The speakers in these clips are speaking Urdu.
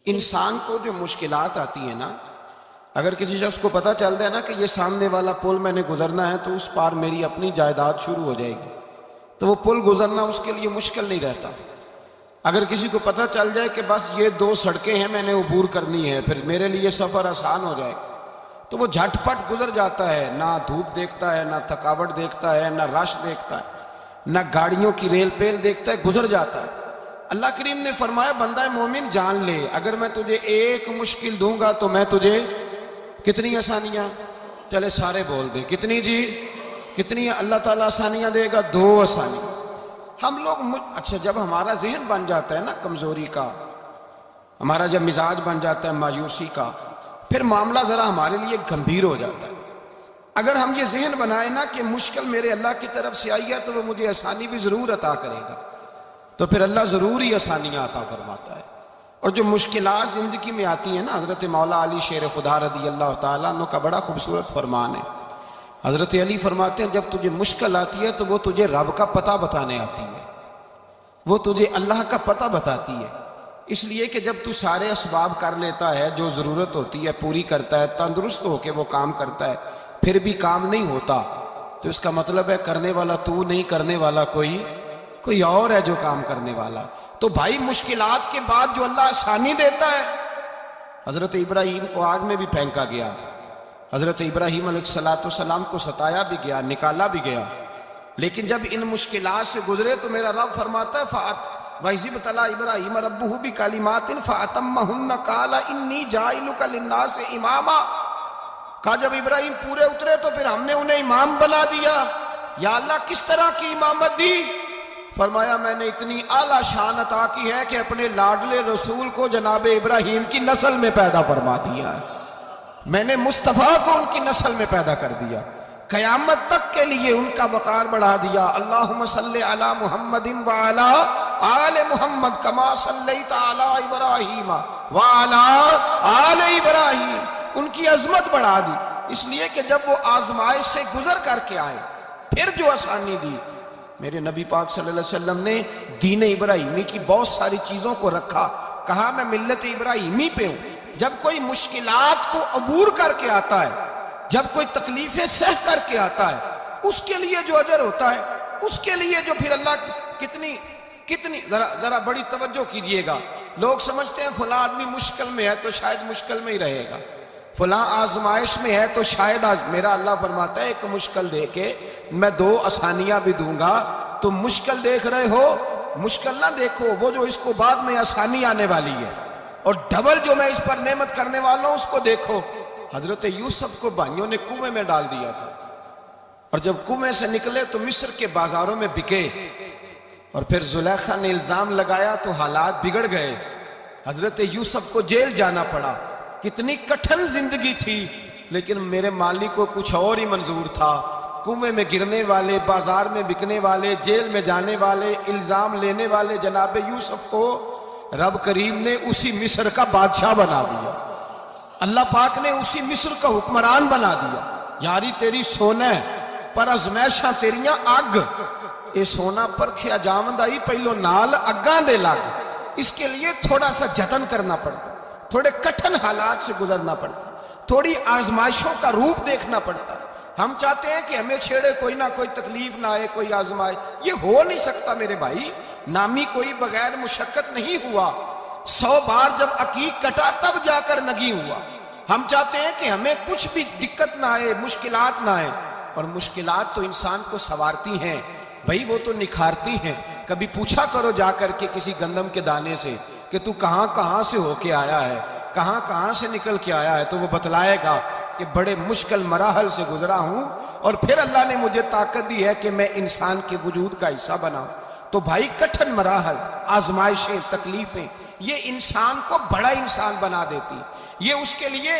انسان کو جو مشکلات آتی ہیں نا، اگر کسی شخص کو پتہ چل جائے نا کہ یہ سامنے والا پل میں نے گزرنا ہے تو اس پار میری اپنی جائیداد شروع ہو جائے گی، تو وہ پل گزرنا اس کے لیے مشکل نہیں رہتا۔ اگر کسی کو پتہ چل جائے کہ بس یہ 2 سڑکیں ہیں میں نے عبور کرنی ہے، پھر میرے لیے سفر آسان ہو جائے گا، تو وہ جھٹ پٹ گزر جاتا ہے، نہ دھوپ دیکھتا ہے، نہ تھکاوٹ دیکھتا ہے، نہ رش دیکھتا ہے، نہ گاڑیوں کی ریل پیل دیکھتا ہے، گزر جاتا ہے۔ اللہ کریم نے فرمایا بندہ مومن جان لے، اگر میں تجھے ایک مشکل دوں گا تو میں تجھے کتنی آسانیاں، چلے سارے بول دیں کتنی جی، کتنی اللہ تعالیٰ آسانیاں دے گا؟ 2 آسانیاں۔ ہم لوگ اچھا جب ہمارا ذہن بن جاتا ہے نا کمزوری کا، ہمارا جب مزاج بن جاتا ہے مایوسی کا، پھر معاملہ ذرا ہمارے لیے گمبھیر ہو جاتا ہے۔ اگر ہم یہ ذہن بنائیں نا کہ مشکل میرے اللہ کی طرف سے آئی ہے تو وہ مجھے آسانی بھی ضرور عطا کرے گا، تو پھر اللہ ضرور ہی آسانیاں عطا فرماتا ہے۔ اور جو مشکلات زندگی میں آتی ہیں نا، حضرت مولا علی شیر خدا رضی اللہ تعالیٰ عنہ کا بڑا خوبصورت فرمان ہے۔ حضرت علی فرماتے ہیں جب تجھے مشکل آتی ہے تو وہ تجھے رب کا پتہ بتانے آتی ہے، وہ تجھے اللہ کا پتہ بتاتی ہے، اس لیے کہ جب تو سارے اسباب کر لیتا ہے، جو ضرورت ہوتی ہے پوری کرتا ہے، تندرست ہو کے وہ کام کرتا ہے، پھر بھی کام نہیں ہوتا، تو اس کا مطلب ہے کرنے والا تو نہیں، کرنے والا کوئی اور ہے جو کام کرنے والا۔ تو بھائی مشکلات کے بعد جو اللہ آسانی دیتا ہے، حضرت ابراہیم کو آگ میں بھی پھینکا گیا، حضرت ابراہیم علیہ السلام کو ستایا بھی گیا، نکالا بھی گیا، لیکن جب ان مشکلات سے گزرے تو میرا رب فرماتا ہے وَإِذِ ابْتَلَىٰ إِبْرَاهِيمَ رَبُّهُ بِكَلِمَاتٍ فَأَتَمَّهُنَّ قَالَ إِنِّي جَاعِلُكَ لِلنَّاسِ إِمَامًا۔ کہا جب ابراہیم پورے اترے تو پھر ہم نے انہیں امام بنا دیا۔ یا اللہ کس طرح کی امامت دی؟ فرمایا میں نے اتنی اعلیٰ شان عطا کی ہے کہ اپنے لاڈلے رسول کو جناب ابراہیم کی نسل میں پیدا فرما دیا ہے، میں نے مصطفیٰ کو ان کی نسل میں پیدا کر دیا، قیامت تک کے لیے ان کا وقار بڑھا دیا۔ اللہم صلی علی محمد وعلی آل محمد کما صلیت علی ابراہیم وعلی آل ابراہیم، ان کی عظمت بڑھا دی، اس لیے کہ جب وہ آزمائش سے گزر کر کے آئے پھر جو آسانی دی۔ میرے نبی پاک صلی اللہ علیہ وسلم نے دین ابراہیمی کی بہت ساری چیزوں کو رکھا، کہا میں ملت ابراہیمی پہ ہوں۔ جب کوئی مشکلات کو عبور کر کے آتا ہے، جب کوئی تکلیفیں سہ کر کے آتا ہے، اس کے لیے جو اجر ہوتا ہے، اس کے لیے جو پھر اللہ کتنی ذرا بڑی توجہ کیجئے گا۔ لوگ سمجھتے ہیں فلاں آدمی مشکل میں ہے تو شاید مشکل میں ہی رہے گا، فلاں آزمائش میں ہے تو شاید میرا اللہ فرماتا ہے ایک مشکل دے کے میں 2 آسانیاں بھی دوں گا۔ تم مشکل دیکھ رہے ہو، مشکل نہ دیکھو، وہ جو اس کو بعد میں آسانی آنے والی ہے، اور ڈبل جو میں اس پر نعمت کرنے والا ہوں اس کو دیکھو۔ حضرت یوسف کو بھائیوں نے کنویں میں ڈال دیا تھا، اور جب کنویں سے نکلے تو مصر کے بازاروں میں بکے، اور پھر زلیخا نے الزام لگایا تو حالات بگڑ گئے، حضرت یوسف کو جیل جانا پڑا۔ کتنی کٹھن زندگی تھی، لیکن میرے مالک کو کچھ اور ہی منظور تھا۔ کنویں میں گرنے والے، بازار میں بکنے والے، جیل میں جانے والے، الزام لینے والے جناب یوسف کو رب کریم نے اسی مصر کا بادشاہ بنا دیا، اللہ پاک نے اسی مصر کا حکمران بنا دیا۔ یاری تیری سونا ہے پر ازمیشاں تیریاں اگ، اے سونا پرکھیا جاوند آئی پہلو نال اگاں دے لگ، اس کے لیے تھوڑا سا جتن کرنا پڑتا، تھوڑے کٹھن حالات سے گزرنا پڑتا، تھوڑی آزمائشوں کا روپ دیکھنا پڑتا۔ ہم چاہتے ہیں کہ ہمیں چھیڑے کوئی نہ کوئی تکلیف نہ آئے، کوئی آزمائش، یہ ہو نہیں سکتا میرے بھائی، نامی کوئی بغیر مشقت نہیں ہوا، 100 بار جب عقیق کٹا تب جا کر نگی ہوا۔ ہم چاہتے ہیں کہ ہمیں کچھ بھی دقت نہ آئے، مشکلات نہ آئے، اور مشکلات تو انسان کو سنوارتی ہیں بھائی، وہ تو نکھارتی ہیں۔ کبھی پوچھا کرو جا کر کے کسی گندم کے دانے سے کہ تو کہاں سے ہو کے آیا ہے، کہاں سے نکل کے آیا ہے، تو وہ بتلائے گا کہ بڑے مشکل مراحل سے گزرا ہوں، اور پھر اللہ نے مجھے طاقت دی ہے کہ میں انسان کے وجود کا حصہ بناؤں۔ تو بھائی کٹھن مراحل، آزمائشیں، تکلیفیں، یہ انسان کو بڑا انسان بنا دیتی، یہ اس کے لیے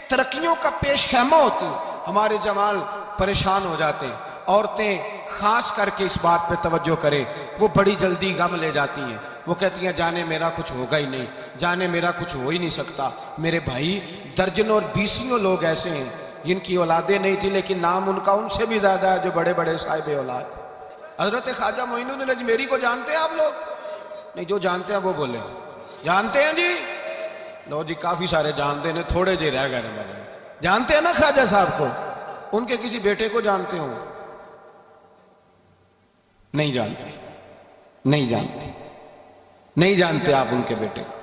ترقیوں کا پیش خیمہ ہوتی۔ ہمارے جوان پریشان ہو جاتے، عورتیں خاص کر کے اس بات پہ توجہ کریں، وہ بڑی جلدی غم لے جاتی ہیں، وہ کہتی ہیں جانے میرا کچھ ہوگا ہی نہیں، جانے میرا کچھ ہو ہی نہیں سکتا۔ میرے بھائی درجنوں اور بیسیوں لوگ ایسے ہیں جن کی اولادیں نہیں تھی لیکن نام ان کا ان سے بھی زیادہ ہے جو بڑے بڑے صاحب اولاد۔ حضرت خواجہ معین الدین اجمیری کو جانتے ہیں آپ لوگ؟ نہیں، جو جانتے ہیں وہ بولیں، جانتے ہیں جی؟ لو جی کافی سارے جانتے ہیں، تھوڑے جے رہ گئے ہمارے. جانتے ہیں نا خواجہ صاحب کو؟ ان کے کسی بیٹے کو جانتے ہوں؟ نہیں جانتے، نہیں جانتے، نہیں جانتے آپ ان کے بیٹے کو.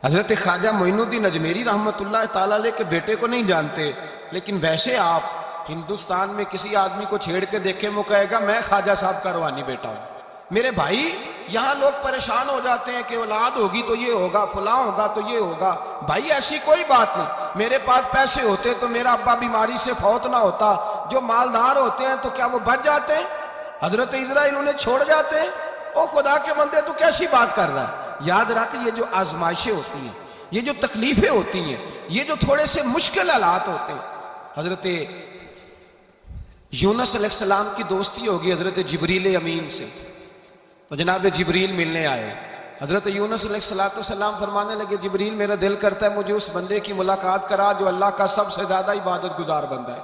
حضرت خواجہ معین الدین اجمیری رحمۃ اللہ تعالی علیہ کے بیٹے کو نہیں جانتے، لیکن ویسے آپ ہندوستان میں کسی آدمی کو چھیڑ کے دیکھیں، وہ کہے گا میں خواجہ صاحب کا روحانی بیٹا ہوں. میرے بھائی یہاں لوگ پریشان ہو جاتے ہیں کہ اولاد ہوگی تو یہ ہوگا، فلاں ہوگا تو یہ ہوگا. بھائی ایسی کوئی بات نہیں. میرے پاس پیسے ہوتے تو میرا ابا بیماری سے فوت نہ ہوتا. جو مالدار ہوتے ہیں تو کیا وہ بچ جاتے ہیں؟ حضرت اسرائیل انہیں چھوڑ جاتے ہیں؟ او خدا کے بندے تو کیسی بات کر رہا ہے؟ یاد رکھ، یہ جو آزمائشیں ہوتی ہیں، یہ جو تکلیفیں ہوتی ہیں، یہ جو تھوڑے سے مشکل حالات ہوتے ہیں. حضرت یونس علیہ السلام کی دوستی ہوگی حضرت جبریل امین سے، تو جناب جبریل ملنے آئے. حضرت یونس علیہ السلام فرمانے لگے جبریل میرا دل کرتا ہے مجھے اس بندے کی ملاقات کرا جو اللہ کا سب سے زیادہ عبادت گزار بندہ ہے.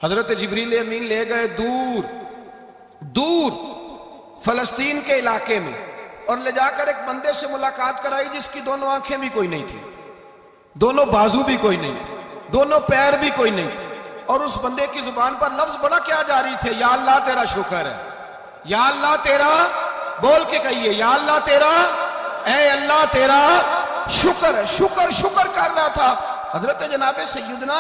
حضرت جبریل امین لے گئے دور دور فلسطین کے علاقے میں، اور لے جا کر ایک بندے سے ملاقات کرائی جس کی دونوں آنکھیں بھی کوئی نہیں تھی، دونوں بازو بھی کوئی نہیں تھی، دونوں پیر بھی کوئی نہیں تھی. اور اس بندے کی زبان پر لفظ بڑا کیا جاری تھے، یا اللہ تیرا شکر ہے، یا اللہ تیرا، بول کے کہیے یا اللہ تیرا، اے اللہ تیرا شکر ہے. شکر شکر کر رہا تھا. حضرت جناب سیدنا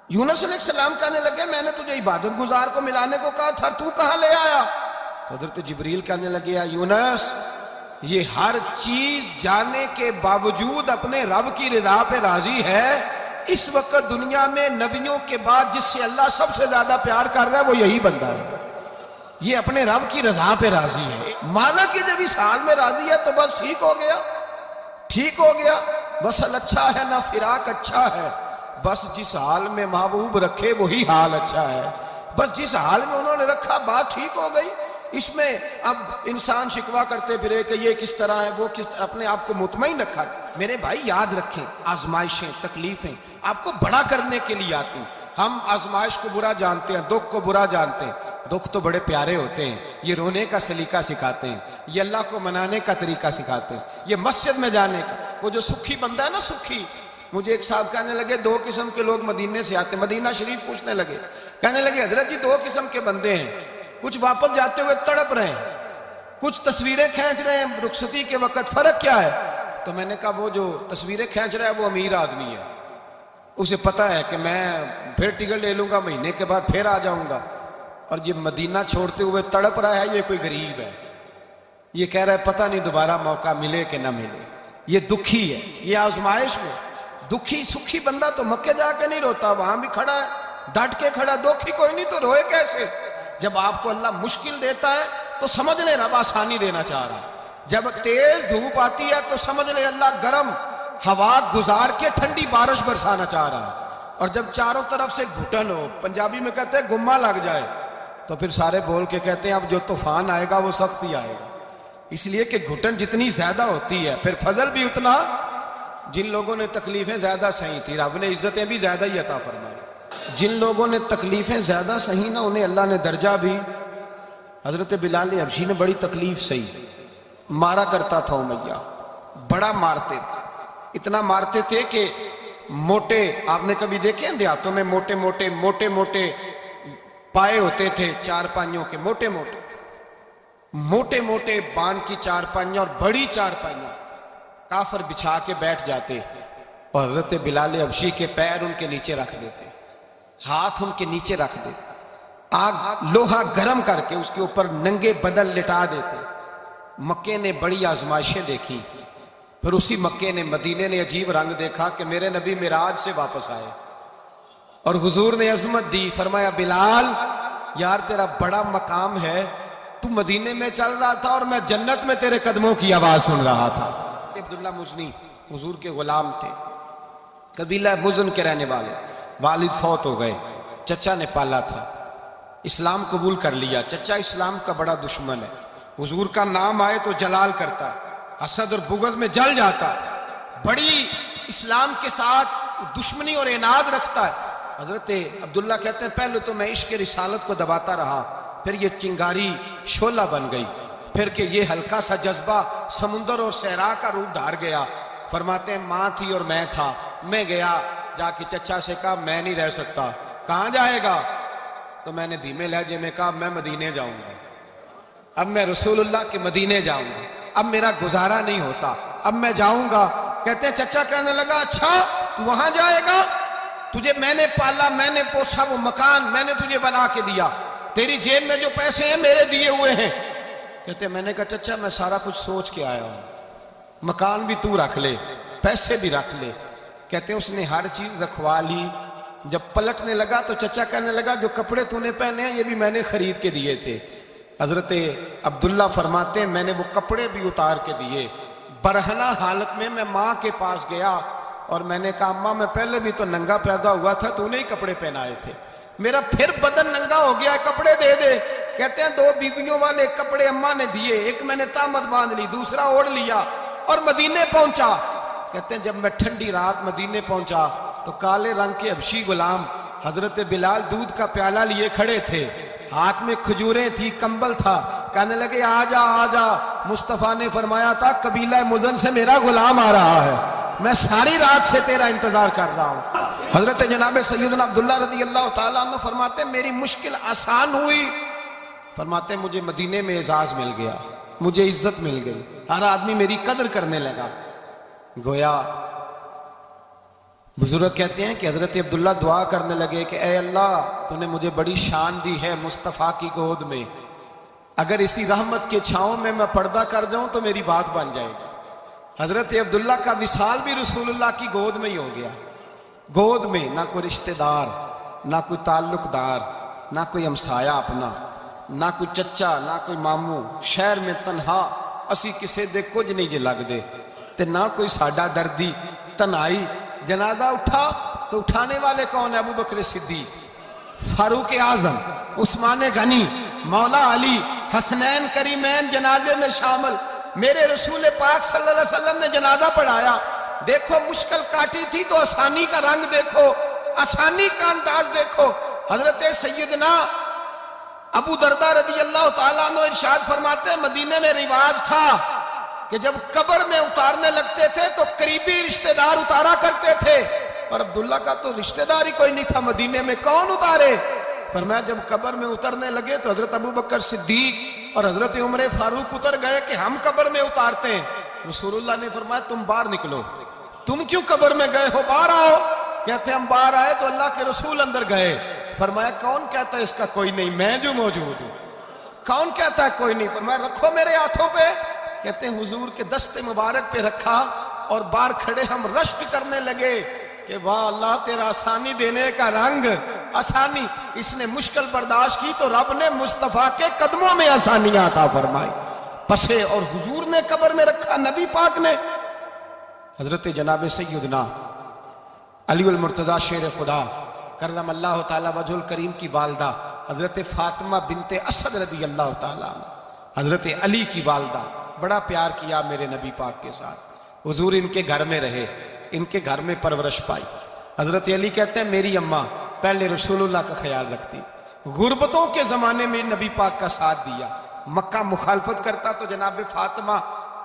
یونس علیہ السلام کہنے لگے میں نے تجھے عبادت گزار کو ملانے کو کہا تھا، تو کہاں لے آیا؟ حضرت جبریل کہنے لگے یا یونس، یہ ہر چیز جانے کے باوجود اپنے رب کی رضا پہ راضی ہے. اس وقت دنیا میں نبیوں کے بعد جس سے اللہ سب سے زیادہ پیار کر رہا ہے وہ یہی بندہ ہے. یہ اپنے رب کی رضا پہ راضی ہے. مانا کہ جب اس حال میں راضی ہے تو بس ٹھیک ہو گیا، ٹھیک ہو گیا. وصل اچھا ہے نہ فراق اچھا ہے، بس جس حال میں محبوب رکھے وہی حال اچھا ہے. بس جس حال میں انہوں نے رکھا بات ٹھیک ہو گئی. اس میں اب انسان شکوہ کرتے پھرے کہ یہ کس طرح ہے وہ کس طرح، اپنے آپ کو مطمئن رکھا. میرے بھائی یاد رکھیں آزمائشیں تکلیفیں آپ کو بڑا کرنے کے لیے آتی ہیں. ہم آزمائش کو برا جانتے ہیں، دکھ کو برا جانتے ہیں. دکھ تو بڑے پیارے ہوتے ہیں، یہ رونے کا سلیقہ سکھاتے ہیں، یہ اللہ کو منانے کا طریقہ سکھاتے ہیں، یہ مسجد میں جانے کا. وہ جو سکھی بندہ ہے نا سکھی، مجھے ایک صاحب کہنے لگے دو قسم کے لوگ مدینے سے آتے ہیں. مدینہ شریف پوچھنے لگے، کہنے لگے حضرت جی دو قسم کے بندے ہیں، کچھ واپس جاتے ہوئے تڑپ رہے ہیں، کچھ تصویریں کھینچ رہے ہیں رخصتی کے وقت، فرق کیا ہے؟ تو میں نے کہا وہ جو تصویریں کھینچ رہا ہے وہ امیر آدمی ہے، اسے پتہ ہے کہ میں پھر ٹکٹ لے لوں گا مہینے کے بعد پھر آ جاؤں گا. اور یہ مدینہ چھوڑتے ہوئے تڑپ رہا ہے یہ کوئی غریب ہے، یہ کہہ رہا ہے پتہ نہیں دوبارہ موقع ملے کہ نہ ملے. یہ دکھی ہے. یہ آزمائش میں دکھی سکھی بندہ تو مکے جا کے نہیں روتا، وہاں بھی کھڑا ہے ڈٹ کے کھڑا. دکھی کوئی نہیں تو روئے کیسے؟ جب آپ کو اللہ مشکل دیتا ہے تو سمجھ لے رب آسانی دینا چاہ رہا ہے. جب تیز دھوپ آتی ہے تو سمجھ لے اللہ گرم ہوا گزار کے ٹھنڈی بارش برسانا چاہ رہا ہے. اور جب چاروں طرف سے گھٹن ہو، پنجابی میں کہتے ہیں گمہ لگ جائے، تو پھر سارے بول کے کہتے ہیں اب جو طوفان آئے گا وہ سخت ہی آئے گا. اس لیے کہ گھٹن جتنی زیادہ ہوتی ہے پھر فضل بھی اتنا. جن لوگوں نے تکلیفیں زیادہ سہی تھی رب نے عزتیں بھی زیادہ ہی عطا فرمائی. جن لوگوں نے تکلیفیں زیادہ سہی نا انہیں اللہ نے درجہ بھی. حضرت بلال حبشی نے بڑی تکلیف سہی، مارا کرتا تھا امیہ، بڑا مارتے تھے. اتنا مارتے تھے کہ موٹے، آپ نے کبھی دیکھے ہیں دیہاتوں میں موٹے موٹے پائے ہوتے تھے چارپائیوں کے، موٹے موٹے بان کی چارپائیاں اور بڑی چارپائیاں کافر بچھا کے بیٹھ جاتے اور حضرت بلال حبشی کے پیر ان کے نیچے رکھ دیتے، ہاتھ ان کے نیچے رکھ دیتے، آگ لوہا گرم کر کے اس کے اوپر ننگے بدن لٹا دیتے. مکے نے بڑی آزمائشیں دیکھی، پھر اسی مکے نے مدینے نے عجیب رنگ دیکھا کہ میرے نبی معراج سے واپس آئے اور حضور نے عظمت دی. فرمایا بلال یار تیرا بڑا مقام ہے، تو مدینے میں چل رہا تھا اور میں جنت میں تیرے قدموں کی آواز سن رہا تھا. عبداللہ مزنی حضور کے غلام تھے، قبیلہ مزن کے رہنے والے. والد فوت ہو گئے، چچا نے پالا تھا، اسلام قبول کر لیا. چچا اسلام کا بڑا دشمن ہے، حضور کا نام آئے تو جلال کرتا، حسد اور بغض میں جل جاتا، بڑی اسلام کے ساتھ دشمنی اور عناد رکھتا ہے. حضرت عبداللہ کہتے ہیں پہلے تو میں عشق رسالت کو دباتا رہا، پھر یہ چنگاری شعلہ بن گئی، پھر کہ یہ ہلکا سا جذبہ سمندر اور صحرا کا روپ دھار گیا، فرماتے ہیں ماں تھی اور میں تھا، میں گیا جا کے چچا سے کہا میں نہیں رہ سکتا، کہاں جائے گا؟ تو میں نے دھیمے لہجے میں کہا میں مدینے جاؤں گا، اب میں رسول اللہ کے مدینے جاؤں گا، اب میرا گزارا نہیں ہوتا، اب میں جاؤں گا۔ کہتے ہیں چچا کہنے لگا اچھا تو وہاں جائے گا؟ تجھے میں نے پالا، میں نے پوسا، وہ مکان میں نے تجھے بنا کے دیا، تیری جیب میں جو پیسے ہیں میرے دیے ہوئے ہیں۔ کہتے ہیں میں نے کہا چچا میں سارا کچھ سوچ کے آیا ہوں، مکان بھی تو رکھ لے، پیسے بھی رکھ لے۔ کہتے ہیں اس نے ہر چیز رکھوا لی۔ جب پلٹنے لگا تو چچا کہنے لگا جو کپڑے تو نے پہنے ہیں یہ بھی میں نے خرید کے دیے تھے۔ حضرت عبداللہ فرماتے ہیں میں نے وہ کپڑے بھی اتار کے دیے، برہنہ حالت میں میں ماں کے پاس گیا اور میں نے کہا اماں میں پہلے بھی تو ننگا پیدا ہوا تھا، تو نے ہی کپڑے پہنائے تھے، میرا پھر بدن ننگا ہو گیا ہے، کپڑے دے دے۔ کہتے ہیں 2 بیویوں والے کپڑے اماں نے دیے، ایک میں نے تامت باندھ لی، دوسرا اوڑھ لیا اور مدینے پہنچا۔ کہتے ہیں جب میں ٹھنڈی رات مدینے پہنچا تو کالے رنگ کے حبشی غلام حضرت بلال دودھ کا پیالہ لیے کھڑے تھے، ہاتھ میں کھجوریں تھی، کمبل تھا، کہنے لگے آجا آجا۔ مصطفیٰ نے فرمایا تھا قبیلہ مزن سے میرا غلام آ رہا ہے، میں ساری رات سے تیرا انتظار کر رہا ہوں۔ حضرت جناب سیدنا عبداللہ رضی اللہ تعالیٰ عنہ فرماتے ہیں میری مشکل آسان ہوئی، فرماتے ہیں مجھے مدینے میں اعزاز مل گیا، مجھے عزت مل گئی، ہر آدمی میری قدر کرنے لگا۔ گویا بزرگ کہتے ہیں کہ حضرت عبداللہ دعا کرنے لگے کہ اے اللہ تو نے مجھے بڑی شان دی ہے مصطفیٰ کی گود میں، اگر اسی رحمت کے چھاؤں میں پردہ کر جاؤں تو میری بات بن جائے گی۔ حضرت عبداللہ کا وصال بھی رسول اللہ کی گود میں ہی ہو گیا، گود میں، نہ کوئی رشتہ دار، نہ کوئی تعلق دار، نہ کوئی ہمسایا اپنا، نہ کوئی چچا، نہ کوئی ماموں، شہر میں تنہا اسی کسے دے کچھ نہیں جے لگ دے تے نہ کوئی ساڈا دردی، تنہائی۔ جنازہ اٹھا تو اٹھانے والے کون ہیں؟ ابو بکر صدیق، فاروق اعظم، عثمان غنی، مولا علی، حسنین کریمین جنازے میں شامل۔ میرے رسول پاک صلی اللہ علیہ وسلم نے جنازہ پڑھایا، دیکھو مشکل کاٹی تھی تو آسانی کا رنگ دیکھو، آسانی کا انداز دیکھو۔ حضرت سیدنا ابو دردہ رضی اللہ تعالیٰ عنہ ارشاد فرماتے ہیں مدینے میں رواج تھا کہ جب قبر میں اتارنے لگتے تھے تو قریبی رشتہ دار اتارا کرتے تھے، اور عبداللہ کا تو رشتہ دار ہی کوئی نہیں تھا مدینے میں، کون اتارے؟ فرمایا جب قبر میں اترنے لگے تو حضرت ابو بکر صدیق اور حضرت عمر فاروق اتر گئے کہ ہم قبر میں اتارتے ہیں۔ رسول اللہ نے فرمایا تم باہر نکلو، تم کیوں قبر میں گئے ہو، باہر آؤ۔ کہتے ہیں ہم باہر آئے تو اللہ کے رسول اندر گئے، فرمایا کون کہتا ہے اس کا کوئی نہیں، میں جو موجود ہوں، کون کہتا ہے کوئی نہیں؟ فرمایا رکھو میرے ہاتھوں پہ۔ کہتے ہیں حضور کے دست مبارک پہ رکھا اور باہر کھڑے ہم رشک کرنے لگے کہ واہ اللہ تیرا آسانی دینے کا رنگ، آسانی۔ اس نے مشکل برداشت کی تو رب نے مصطفیٰ کے قدموں میں آسانیاں عطا فرمائی، پسے اور حضور نے قبر میں رکھا، نبی پاک نے۔ حضرت جناب سیدنا علی المرتضیٰ شیر خدا کرم اللہ تعالیٰ وجہ الکریم کی والدہ حضرت فاطمہ بنت اسد رضی اللہ تعالیٰ عنہ، حضرت علی کی والدہ، بڑا پیار کیا میرے نبی پاک کے ساتھ، حضور ان کے گھر میں رہے، ان کے گھر میں پرورش پائی۔ حضرت علی کہتے ہیں میری اماں پہلے رسول اللہ کا خیال رکھتی، غربتوں کے زمانے میں نبی پاک کا ساتھ دیا، مکہ مخالفت کرتا تو جناب فاطمہ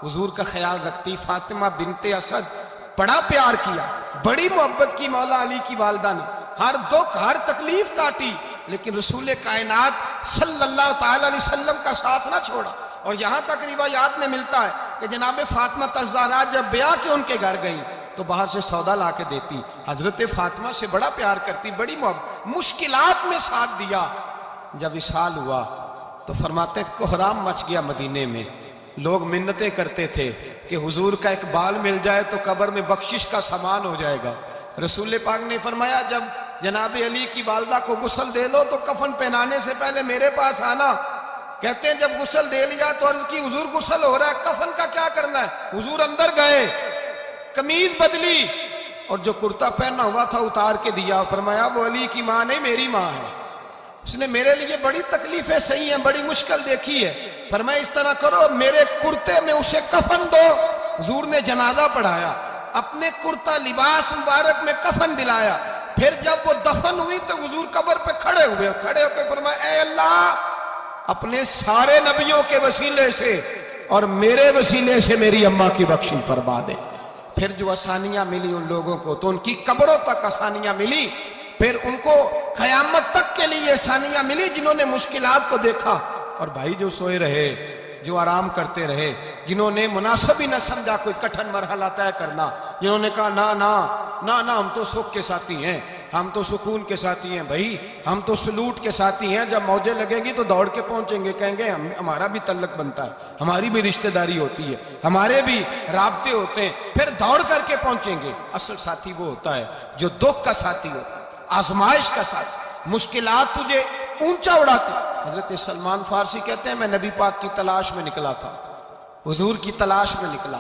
حضور کا خیال رکھتی، فاطمہ بنت اسد، بڑا پیار کیا، بڑی محبت کی مولا علی کی والدہ نے، ہر دکھ ہر تکلیف کاٹی، لیکن رسول کائنات صلی اللہ تعالیٰ علیہ وسلم کا ساتھ نہ چھوڑا۔ اور یہاں تک روایات میں ملتا ہے کہ جناب فاطمہ الزہرا جب بیعہ کے ان کے گھر گئیں تو باہر سے سودا لا کے دیتی، حضرت فاطمہ سے بڑا پیار کرتی، بڑی محبت، مشکلات میں ساتھ دیا۔ جب وصال ہوا تو فرماتے کوہرام مچ گیا مدینے میں، لوگ منتیں کرتے تھے کہ حضور کا ایک بال مل جائے تو قبر میں بخشش کا سامان ہو جائے گا۔ رسول پاک نے فرمایا جب جناب علی کی والدہ کو غسل دے لو تو کفن پہنانے سے پہلے میرے پاس آنا۔ کہتے ہیں جب غسل دے لیا تو عرض کی حضور غسل ہو رہا ہے، کفن کا کیا کرنا ہے؟ حضور اندر گئے، قمیض بدلی اور جو کرتا پہنا ہوا تھا اتار کے دیا، فرمایا وہ علی کی ماں نہیں میری ماں ہے، اس نے میرے لیے بڑی تکلیفیں سہی ہیں، بڑی مشکل دیکھی ہے، فرمایا اس طرح کرو میرے کرتے میں اسے کفن دو۔ حضور نے جنازہ پڑھایا، اپنے کرتا لباس مبارک میں کفن دلایا، پھر جب وہ دفن ہوئی تو حضور قبر پہ کھڑے ہوئے، کھڑے ہو کے فرمایا اے اللہ اپنے سارے نبیوں کے وسیلے سے اور میرے وسیلے سے میری اماں کی بخشش فرما دے۔ پھر جو آسانیاں ملی ان لوگوں کو تو ان کی قبروں تک آسانیاں ملی، پھر ان کو قیامت تک کے لیے آسانیاں ملی جنہوں نے مشکلات کو دیکھا۔ اور بھائی جو سوئے رہے، جو آرام کرتے رہے، جنہوں نے مناسب ہی نہ سمجھا کوئی کٹھن مرحلہ طے کرنا، جنہوں نے کہا نا نا نا نا ہم تو سکھ کے ساتھی ہیں، ہم تو سکون کے ساتھی ہیں، بھائی ہم تو سلوٹ کے ساتھی ہیں، جب موجیں لگیں گی تو دوڑ کے پہنچیں گے، کہیں گے ہمارا بھی تعلق بنتا ہے، ہماری بھی رشتہ داری ہوتی ہے، ہمارے بھی رابطے ہوتے ہیں، پھر دوڑ کر کے پہنچیں گے۔ اصل ساتھی وہ ہوتا ہے جو دکھ کا ساتھی ہوتا ہے، آزمائش کا ساتھی، مشکلات تجھے اونچا اڑاتے۔ حضرت سلمان فارسی کہتے ہیں میں نبی پاک کی تلاش میں نکلا تھا، حضور کی تلاش میں نکلا،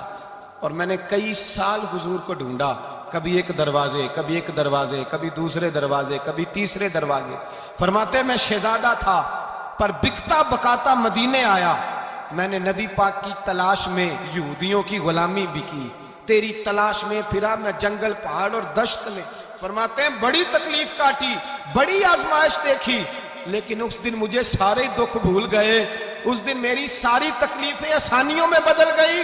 اور میں نے کئی سال حضور کو ڈھونڈا، کبھی ایک دروازے، کبھی ایک دروازے، کبھی دوسرے دروازے، کبھی تیسرے دروازے۔ فرماتے ہیں میں شہزادہ تھا پر بکتا بکاتا مدینے آیا، میں نے نبی پاک کی تلاش میں یہودیوں کی غلامی بھی کی، تیری تلاش میں پھرا میں جنگل پہاڑ اور دشت میں۔ فرماتے ہیں بڑی تکلیف کاٹی، بڑی آزمائش دیکھی، لیکن اس دن مجھے سارے دکھ بھول گئے، اس دن میری ساری تکلیفیں آسانیوں میں بدل گئی،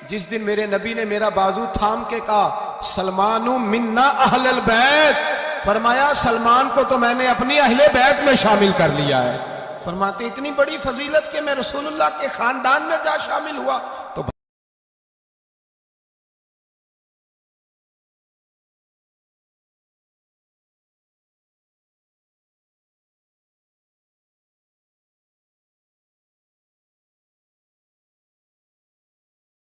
جس دن میرے نبی نے میرا بازو تھام کے کہا سلمان منا اہل البیت، فرمایا سلمان کو تو میں نے اپنی اہل بیت میں شامل کر لیا ہے۔ فرماتے اتنی بڑی فضیلت کہ میں رسول اللہ کے خاندان میں جا شامل ہوا تو